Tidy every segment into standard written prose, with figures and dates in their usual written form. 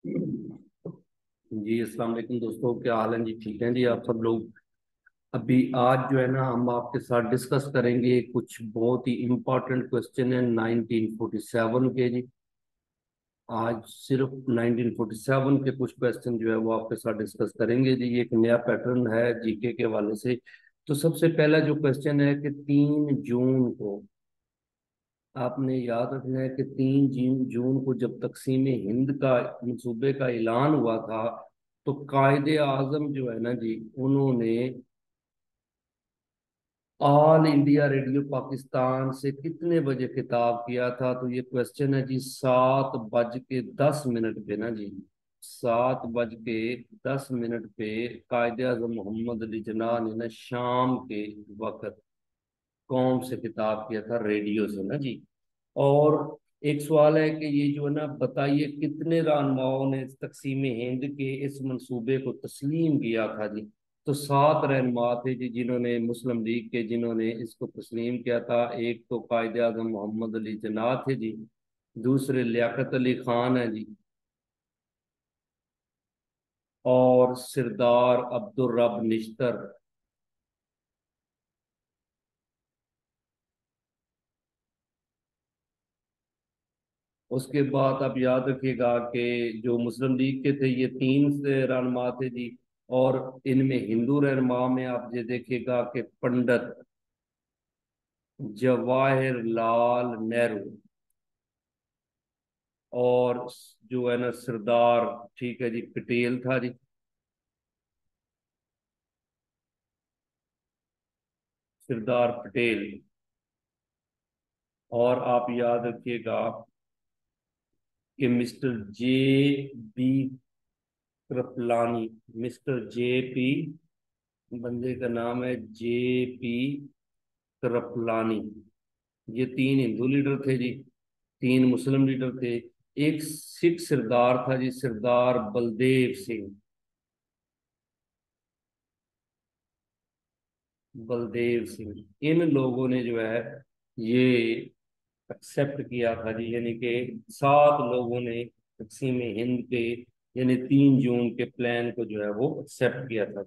जी अस्सलाम वालेकुम दोस्तों, क्या हाल है जी? ठीक हैं जी आप सब लोग? अभी आज जो है ना, हम आपके साथ डिस्कस करेंगे कुछ बहुत ही इम्पोर्टेंट क्वेश्चन है 1947 के जी। आज सिर्फ 1947 के कुछ क्वेश्चन जो है वो आपके साथ डिस्कस करेंगे जी। ये एक नया पैटर्न है जीके के हवाले से। तो सबसे पहला जो क्वेश्चन है कि 3 जून को आपने याद रखना है कि 3 जून को जब तकसीम हिंद का मंसूबे का ऐलान हुआ था, तो कायदे आजम जो है ना जी, उन्होंने ऑल इंडिया रेडियो पाकिस्तान से कितने बजे खिताब किया था? तो ये क्वेश्चन है जी 7:10 पे ना जी। 7:10 पे कायदे आजम मोहम्मद अली जिन्ना ने ना शाम के वक्त कौम से खिताब किया था, रेडियो से ना जी। और एक सवाल है कि ये जो है ना, बताइए कितने रहनुमाओं ने तकसीम हिंद के इस मंसूबे को तस्लीम किया था जी? तो 7 रहनुमा थे जी, जिन्होंने मुस्लिम लीग के, जिन्होंने इसको तस्लीम किया था। एक तो कायदे आजम मोहम्मद अली जिन्ना थे जी, दूसरे लियाकत अली खान है जी, और सरदार अब्दुल रब निश्तर। उसके बाद आप याद रखिएगा कि जो मुस्लिम लीग के थे, ये 3 से रहनुमा थे जी। और इनमें हिंदू रहनुमा में आप ये देखिएगा कि पंडित जवाहरलाल नेहरू, और जो है ना सरदार, ठीक है जी, पटेल था जी। सरदार पटेल। और आप याद रखिएगा कि mister J B Kripalani, mister J P, बंदे का नाम है जे पी कृपलानी। ये 3 हिंदू लीडर थे जी, 3 मुस्लिम लीडर थे। एक सिख सरदार था जी, सरदार बलदेव सिंह। बलदेव सिंह, इन लोगों ने जो है ये एक्सेप्ट किया था जी। यानी कि 7 लोगों ने तकसीम हिंद के, यानी 3 जून के प्लान को जो है वो एक्सेप्ट किया था।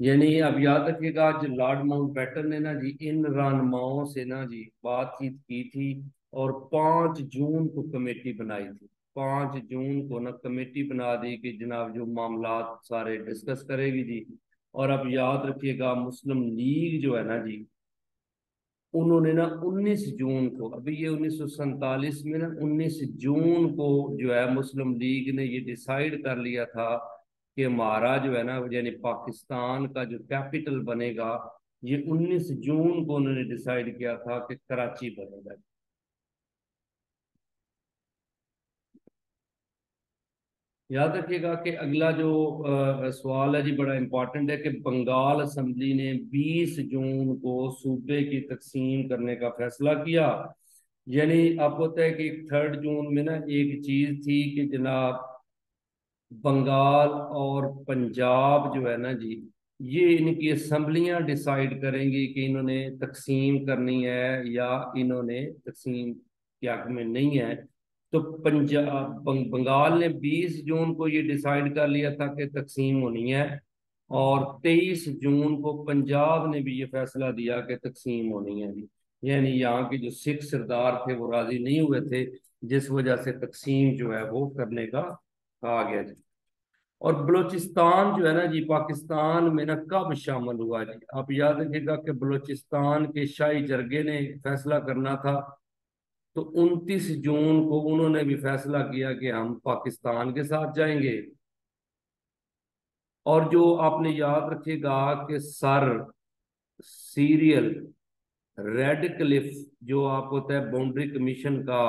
यानी अब याद रखिएगा, आज लॉर्ड माउंटबेटन ने ना जी इन रहनुमाओं से ना जी बातचीत की थी, और 5 जून को कमेटी बनाई थी। 5 जून को ना कमेटी बना दी कि जनाब जो मामलात सारे डिस्कस करेगी जी। और अब याद रखिएगा, मुस्लिम लीग जो है ना जी, उन्होंने ना 19 जून को, अभी ये 1947 में ना 19 जून को जो है मुस्लिम लीग ने ये डिसाइड कर लिया था कि हमारा जो है ना, यानी पाकिस्तान का जो कैपिटल बनेगा, ये 19 जून को उन्होंने डिसाइड किया था कि कराची बनेगा। याद रखिएगा कि अगला जो सवाल है जी, बड़ा इंपॉर्टेंट है कि बंगाल असेंबली ने 20 जून को सूबे की तकसीम करने का फैसला किया। यानी आपको पता है कि 3 जून में ना एक चीज थी कि जनाब, बंगाल और पंजाब जो है ना जी, ये इनकी असम्बलियां डिसाइड करेंगी कि इन्होंने तकसीम करनी है या इन्होंने तकसीम के हक में नहीं है। तो बंगाल ने 20 जून को ये डिसाइड कर लिया था कि तकसीम होनी है, और 23 जून को पंजाब ने भी ये फैसला दिया कि तकसीम होनी है जी। यानी यहाँ के जो सिख सरदार थे वो राजी नहीं हुए थे, जिस वजह से तकसीम जो है वो करने का कहा गया जी। और बलूचिस्तान जो है ना जी, पाकिस्तान में ना कब शामिल हुआ जी? आप याद रखिएगा कि बलूचिस्तान के शाही जरगे ने फैसला करना था। तो 29 जून को उन्होंने भी फैसला किया कि हम पाकिस्तान के साथ जाएंगे। और जो आपने याद रखिएगा कि सर सीरियल रेड क्लिफ, जो आपको होता है बाउंड्री कमीशन का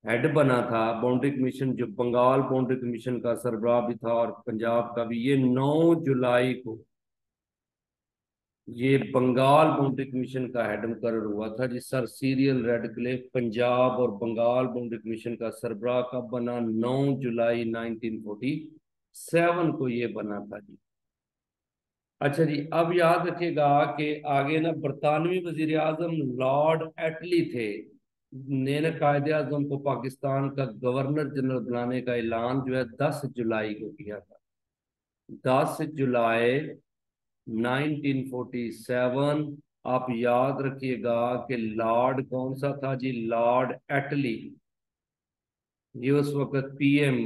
हेड बना था, बाउंड्री कमीशन जो बंगाल बाउंड्री कमीशन का सरबराह भी था और पंजाब का भी, ये 9 जुलाई को ये बंगाल बाउंड्री कमीशन का हेड मुकर्रर हुआ था जी। सर सीरियल रेडक्लिफ पंजाब और बंगाल बाउंड्री कमीशन का सरबराह कब बना? 9 जुलाई 1947 को ये बना था जी। अच्छा जी, अब याद रखिएगा कि आगे ना बरतानवी वजीर आजम लॉर्ड एटली थे। ने ना कायदे आजम को पाकिस्तान का गवर्नर जनरल बनाने का ऐलान जो है 10 जुलाई को किया था। 10 जुलाई 1947। आप याद रखिएगा कि लॉर्ड कौन सा था जी? लॉर्ड एटली। ये उस वक्त पीएम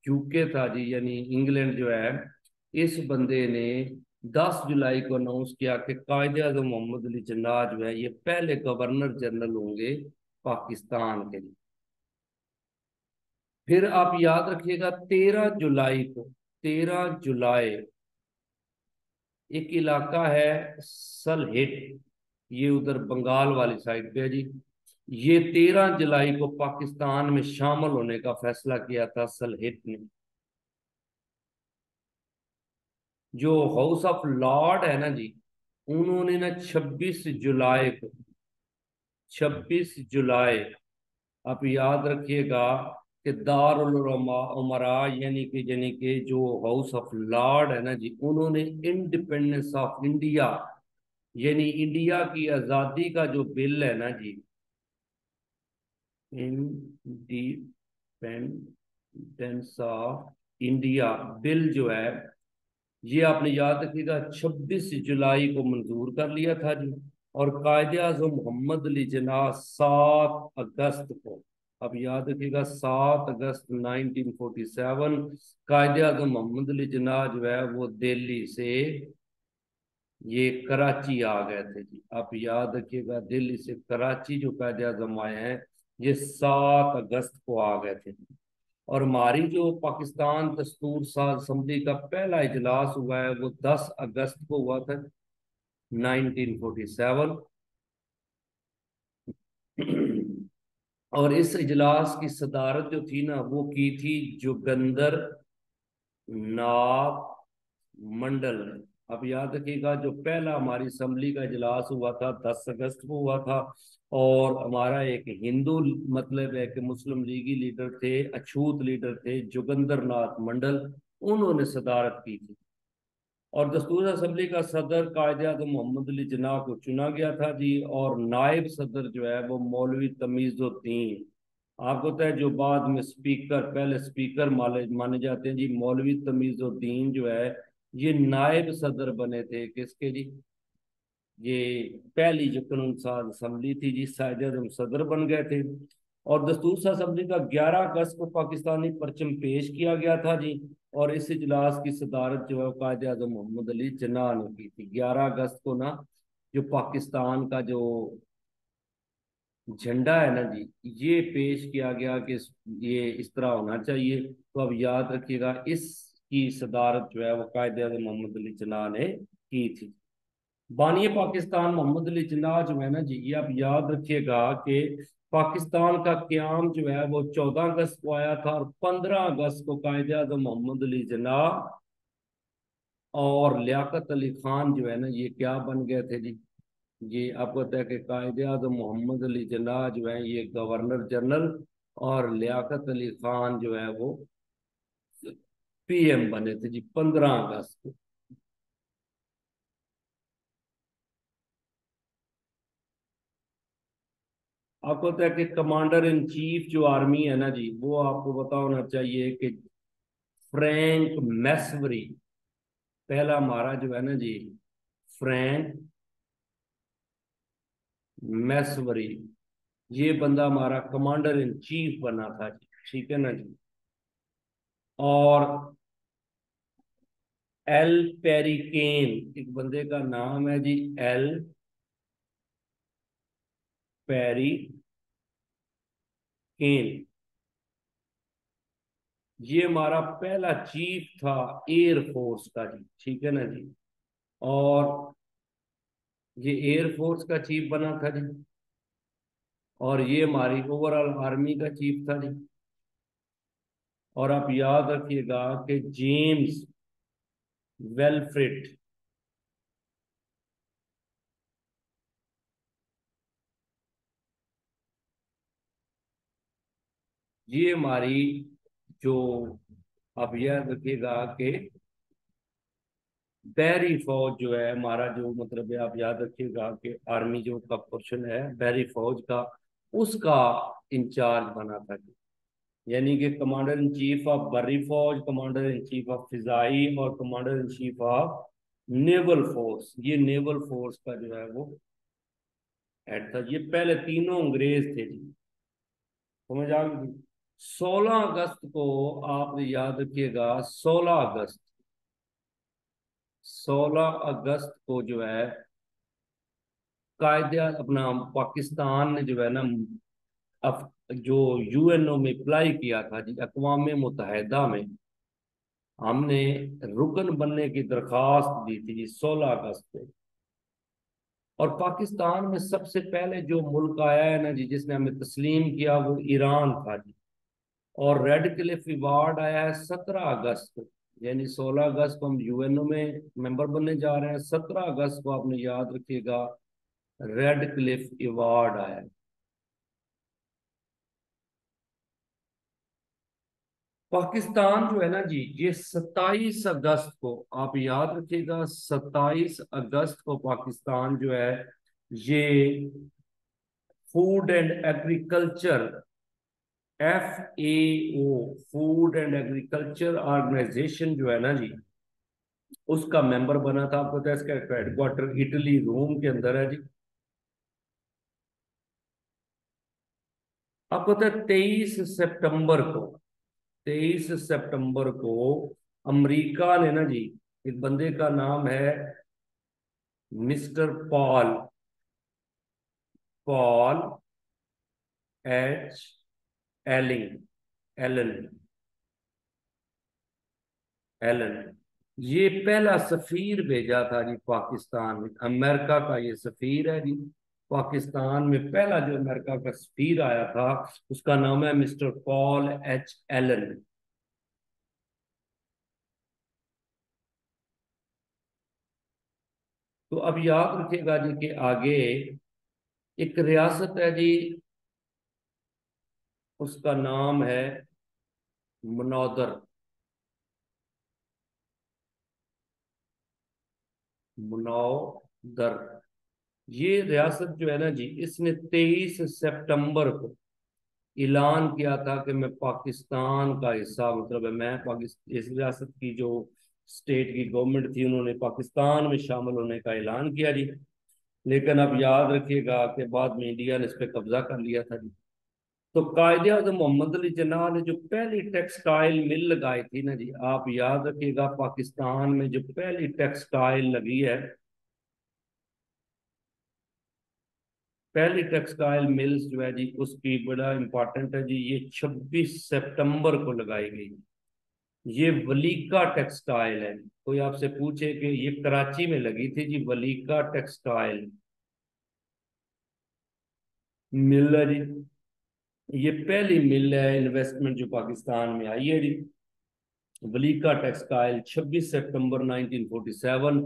यूके था जी, यानी इंग्लैंड जो है। इस बंदे ने 10 जुलाई को अनाउंस किया कि कायदे आजम मोहम्मद अली जिन्ना जो है ये पहले गवर्नर जनरल होंगे पाकिस्तान के लिए। फिर आप याद रखिएगा 13 जुलाई को, 13 जुलाई, एक इलाका है सलहेट, ये उधर बंगाल वाली साइड पे है जी। ये 13 जुलाई को पाकिस्तान में शामिल होने का फैसला किया था सलहेट ने। जो हाउस ऑफ लॉर्ड है ना जी, उन्होंने ना 26 जुलाई को, 26 जुलाई, आप याद रखिएगा कि दारुल उमरा यानी कि जो हाउस ऑफ लॉर्ड है ना जी, उन्होंने इंडिपेंडेंस ऑफ इंडिया यानी इंडिया की आजादी का जो बिल है ना जी, इंडिपेंडेंस ऑफ इंडिया बिल जो है, ये आपने याद रखिएगा 26 जुलाई को मंजूर कर लिया था जी। और कायदे आजम मोहम्मद अली जिन्ना 7 अगस्त को, अब याद रखिएगा 7 अगस्त 1947, कायदे आजम मोहम्मद अली जिन्ना जो है वो दिल्ली से ये कराची आ गए थे जी। आप याद रखिएगा दिल्ली से कराची जो कायदे आजम आए हैं, ये 7 अगस्त को आ गए थे। और हमारी जो पाकिस्तान दस्तूर साज असेंबली का पहला इजलास हुआ है वो 10 अगस्त को हुआ था, 1947। और इस इजलास की सदारत जो थी ना वो की थी जोगिंदर नाथ मंडल ने। अब याद रखिएगा जो पहला हमारी असेंबली का इजलास हुआ था 10 अगस्त को हुआ था। और हमारा एक हिंदू, मतलब है कि मुस्लिम लीगी लीडर थे, अछूत लीडर थे जोगिंदर नाथ मंडल, उन्होंने सदारत की थी। और दस्तूर असेंबली का सदर कायदे आजम मोहम्मद अली जिन्ना को चुना गया था जी। और नायब सदर जो है वो मौलवी तमीजुद्दीन, आपको पता है जो बाद में स्पीकर, पहले स्पीकर माने माने जाते हैं जी, मौलवी तमीजुद्दीन जो है ये नायब सदर बने थे किसके जी? ये पहली जो कानून साज असेंबली थी जी, कायदे आजम सदर बन गए थे। और दस्तूर साज असेंबली का 11 अगस्त को पाकिस्तानी परचम पेश किया गया था जी। और इस इजलास की सदारत जो है कायदे आजम मोहम्मद अली जिन्ना ने की थी 11 अगस्त को ना। जो पाकिस्तान का जो झंडा है ना जी, ये पेश किया गया कि ये इस तरह होना चाहिए। तो अब याद रखिएगा इसकी सदारत जो है वो कायदे आजम मोहम्मद अली जिन्ना ने की थी। बानी पाकिस्तान मोहम्मद अली जिन्ना जो है ना जी, ये आप याद रखिएगा कि पाकिस्तान का क्याम जो है वो 14 अगस्त को आया था। और 15 अगस्त को कायदे आजम मोहम्मद अली जिन्ना और लियाकत अली खान जो है ना ये क्या बन गए थे जी? ये आपको पता है कि कायदे आजम मोहम्मद अली जिन्ना जो है ये गवर्नर जनरल, और लियाकत अली खान जो है वो पीएम बने थे जी 15 अगस्त को। आपको पता है कि कमांडर इन चीफ जो आर्मी है ना जी, वो आपको पता होना चाहिए कि फ्रैंक मैसवरी, पहला हमारा जो है ना जी, फ्रैंक मैसवरी, ये बंदा हमारा कमांडर इन चीफ बना था जी। ठीक है ना जी। और एल पेरिकेन एक बंदे का नाम है जी, एल पेरिकेन, ये हमारा पहला चीफ था एयर फोर्स का जी। ठीक है ना जी। और ये एयर फोर्स का चीफ बना था जी। और ये हमारी ओवरऑल आर्मी का चीफ था जी। और आप याद रखिएगा कि जेम्स वेलफ्रिट, ये हमारी जो, आप याद रखिएगा कि बहरी फौज जो है हमारा, जो मतलब है आप याद रखिएगा कि आर्मी जो का पोर्शन है बहरी फौज का, उसका इंचार्ज बना था जी। यानी कि कमांडर इन चीफ ऑफ बर्री फौज, कमांडर इन चीफ ऑफ फिजाई और commander in chief of naval force, ये नेवल फोर्स का जो है वो हेड था। ये पहले तीनों अंग्रेज थे जी, समझ आ गई। 16 अगस्त को आप याद रखिएगा, 16 अगस्त, 16 अगस्त को जो है कायदे अपना पाकिस्तान ने जो है ना, जो यूएनओ में अप्लाई किया था जी, अक़वाम मुत्तहिदा में हमने रुकन बनने की दरखास्त दी थी जी 16 अगस्त को। और पाकिस्तान में सबसे पहले जो मुल्क आया है ना जी, जिसने हमें तस्लीम किया, वो ईरान था जी। और रेड क्लिफ अवार्ड आया है 17 अगस्त को। यानी 16 अगस्त को हम यूएनओ में मेंबर बनने जा रहे हैं, 17 अगस्त को आपने याद रखिएगा रेड क्लिफ अवार्ड आया है। पाकिस्तान जो है ना जी, ये 27 अगस्त को, आप याद रखिएगा 27 अगस्त को पाकिस्तान जो है ये food and agriculture, FAO, food and agriculture organization जो है ना जी, उसका मेंबर बना था। आपको पता है इसका हेडक्वार्टर इटली रोम के अंदर है जी। आपको पता है 23 सितंबर को अमेरिका ने ना जी, एक बंदे का नाम है mister Paul, Paul H Alling, Allen, Allen, ये पहला सफीर भेजा था जी पाकिस्तान में। अमेरिका का ये सफीर है जी पाकिस्तान में। पहला जो अमेरिका का सफीर आया था उसका नाम है मिस्टर पॉल एच एलन। तो अब याद रखिएगा जी कि आगे एक रियासत है जी, उसका नाम है मनौदर, मनौदर। ये रियासत जो है ना जी, इसने 23 सितंबर को ऐलान किया था कि मैं पाकिस्तान का हिस्सा, मतलब है मैं पाकिस्तान, इस रियासत की जो स्टेट की गवर्नमेंट थी उन्होंने पाकिस्तान में शामिल होने का ऐलान किया जी। लेकिन अब याद रखिएगा कि बाद में इंडिया ने इस पे कब्जा कर लिया था जी। तो कायदे आज़म मोहम्मद अली जिन्ना ने जो पहली टेक्सटाइल मिल लगाई थी ना जी, आप याद रखिएगा पाकिस्तान में जो पहली टेक्सटाइल लगी है, पहली टेक्सटाइल मिल्स जो है जी, उसकी बड़ा इंपॉर्टेंट है जी, ये 26 सितंबर को लगाई गई। ये वलीका टेक्सटाइल है। कोई आपसे पूछे कि ये कराची में लगी थी जी, वलीका टेक्सटाइल मिल है जी। ये पहली मिल है इन्वेस्टमेंट जो पाकिस्तान में आई है जी। वलीका टेक्सटाइल 26 सितंबर 1947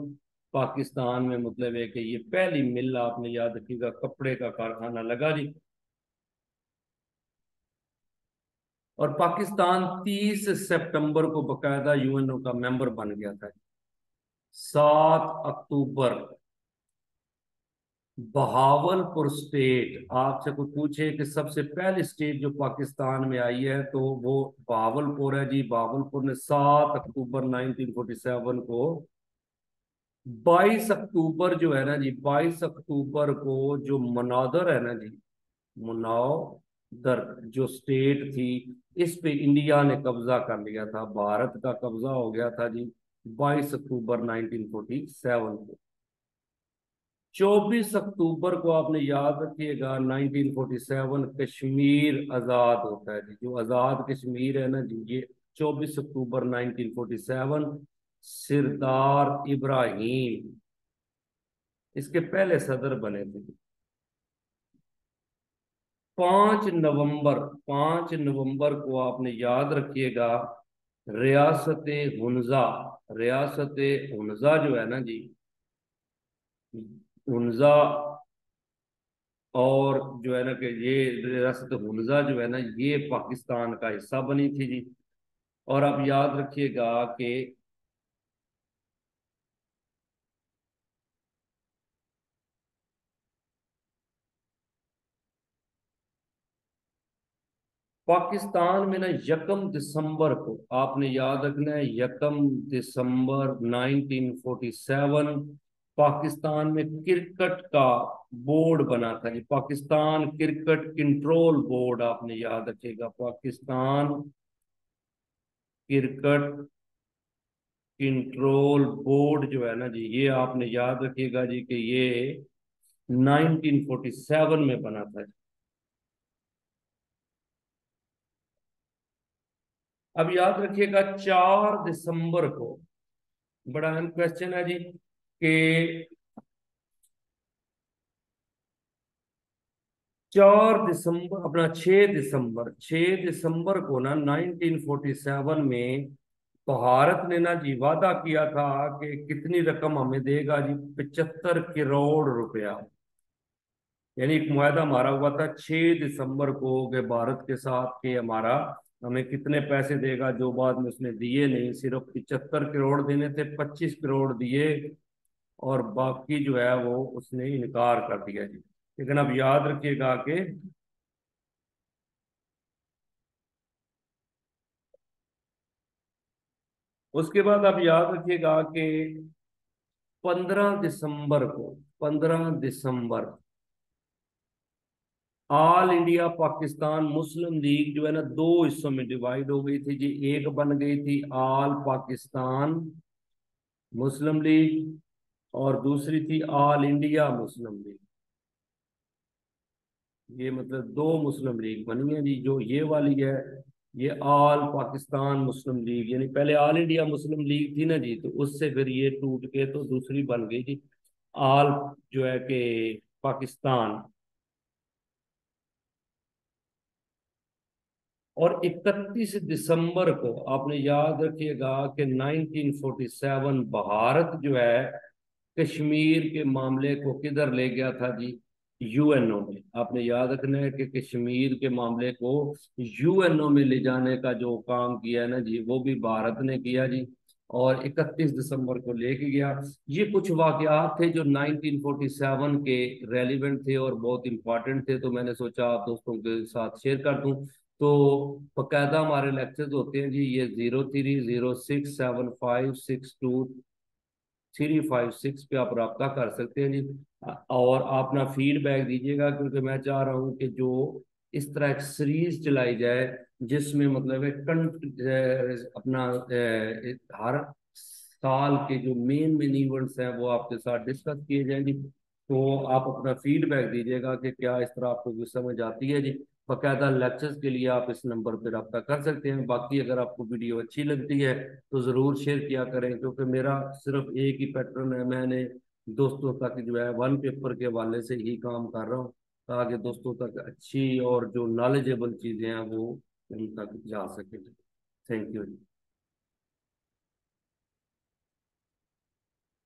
पाकिस्तान में, मतलब है कि ये पहली मिल, आपने याद रखिएगा, कपड़े का कारखाना लगा जी। और पाकिस्तान 30 सितंबर को बकायदा यूएनओ का मेंबर बन गया था। 7 अक्टूबर, बहावलपुर स्टेट, आपसे कोई पूछे कि सबसे पहली स्टेट जो पाकिस्तान में आई है तो वो बहावलपुर है जी। बहावलपुर ने 7 अक्टूबर 1947 को, 22 अक्टूबर जो है ना जी, 22 अक्टूबर को जो मनौदर है ना जी, मनौदर जो स्टेट थी, इस पे इंडिया ने कब्जा कर लिया था, भारत का कब्जा हो गया था जी 22 अक्टूबर 1947 को। 24 अक्टूबर को आपने याद रखिएगा 1947 कश्मीर आजाद होता है जी। जो आजाद कश्मीर है ना जी, ये 24 अक्टूबर 1947 सिरदार इब्राहिम इसके पहले सदर बने थे। 5 नवंबर, 5 नवंबर को आपने याद रखिएगा रियासत हुनजा, रियासत हुनजा जो है ना जी, हुनजा, और जो है ना कि ये रियासत हुनजा जो है ना, ये पाकिस्तान का हिस्सा बनी थी जी। और आप याद रखिएगा कि पाकिस्तान में ना 1 दिसंबर को आपने याद रखना है, 1 दिसंबर 1947 पाकिस्तान में क्रिकेट का बोर्ड बना था। ये पाकिस्तान क्रिकेट कंट्रोल बोर्ड आपने याद रखिएगा, पाकिस्तान क्रिकेट कंट्रोल बोर्ड जो है ना जी, ये आपने याद रखिएगा जी कि ये 1947 में बना था। अब याद रखिएगा 4 दिसंबर को, बड़ा अहम क्वेश्चन है जी कि 4 दिसंबर अपना 6 दिसंबर को ना 1947 में भारत ने ना जी वादा किया था कि कितनी रकम हमें देगा जी, 75 करोड़ रुपया। यानी एक मुआहदा हमारा हुआ था 6 दिसंबर को कि भारत के साथ कि हमारा हमें कितने पैसे देगा, जो बाद में उसने दिए नहीं, सिर्फ 75 करोड़ देने थे, 25 करोड़ दिए और बाकी जो है वो उसने इनकार कर दिया जी। लेकिन अब याद रखिएगा कि उसके बाद आप याद रखिएगा कि 15 दिसंबर 15 दिसंबर ऑल इंडिया पाकिस्तान मुस्लिम लीग जो है ना दो हिस्सों में डिवाइड हो गई थी जी। एक बन गई थी ऑल पाकिस्तान मुस्लिम लीग और दूसरी थी ऑल इंडिया मुस्लिम लीग। ये मतलब दो मुस्लिम लीग बनी है जी। जो ये वाली है ये ऑल पाकिस्तान मुस्लिम लीग, यानी पहले ऑल इंडिया मुस्लिम लीग थी ना जी, तो उससे फिर ये टूट के तो दूसरी बन गई जी ऑल जो है कि पाकिस्तान। और 31 दिसंबर को आपने याद रखिएगा कि 1947 भारत जो है कश्मीर के मामले को किधर ले गया था जी, यूएनओ में। आपने याद रखना है कि कश्मीर के मामले को यूएनओ में ले जाने का जो काम किया है ना जी, वो भी भारत ने किया जी। और 31 दिसंबर को लेके गया। ये कुछ वाकयात थे जो 1947 के रेलिवेंट थे और बहुत इंपॉर्टेंट थे, तो मैंने सोचा आप दोस्तों के साथ शेयर कर दूं। तो बकायदा हमारे लेक्चर्स होते हैं जी, ये 03067562 356 पे आप रब्ता कर सकते हैं जी। और आप ना फीडबैक दीजिएगा, क्योंकि मैं चाह रहा हूँ कि जो इस तरह एक सीरीज चलाई जाए जिसमें मतलब एक अपना हर साल के जो मेन मेन इवेंट्स हैं वो आपके साथ डिस्कस किए जाएंगे। तो आप अपना फीडबैक दीजिएगा कि क्या इस तरह आपको कुछ समझ आती है जी। बाकायदा लेक्चर्स के लिए आप इस नंबर पर रब्ता कर सकते हैं। बाकी अगर आपको वीडियो अच्छी लगती है तो ज़रूर शेयर किया करें, क्योंकि मेरा सिर्फ एक ही पैटर्न है, मैंने दोस्तों तक जो है वन पेपर के हवाले से ही काम कर रहा हूँ, ताकि दोस्तों तक अच्छी और जो नॉलेजेबल चीज़ें हैं वो उन तक जा सके। Thank you.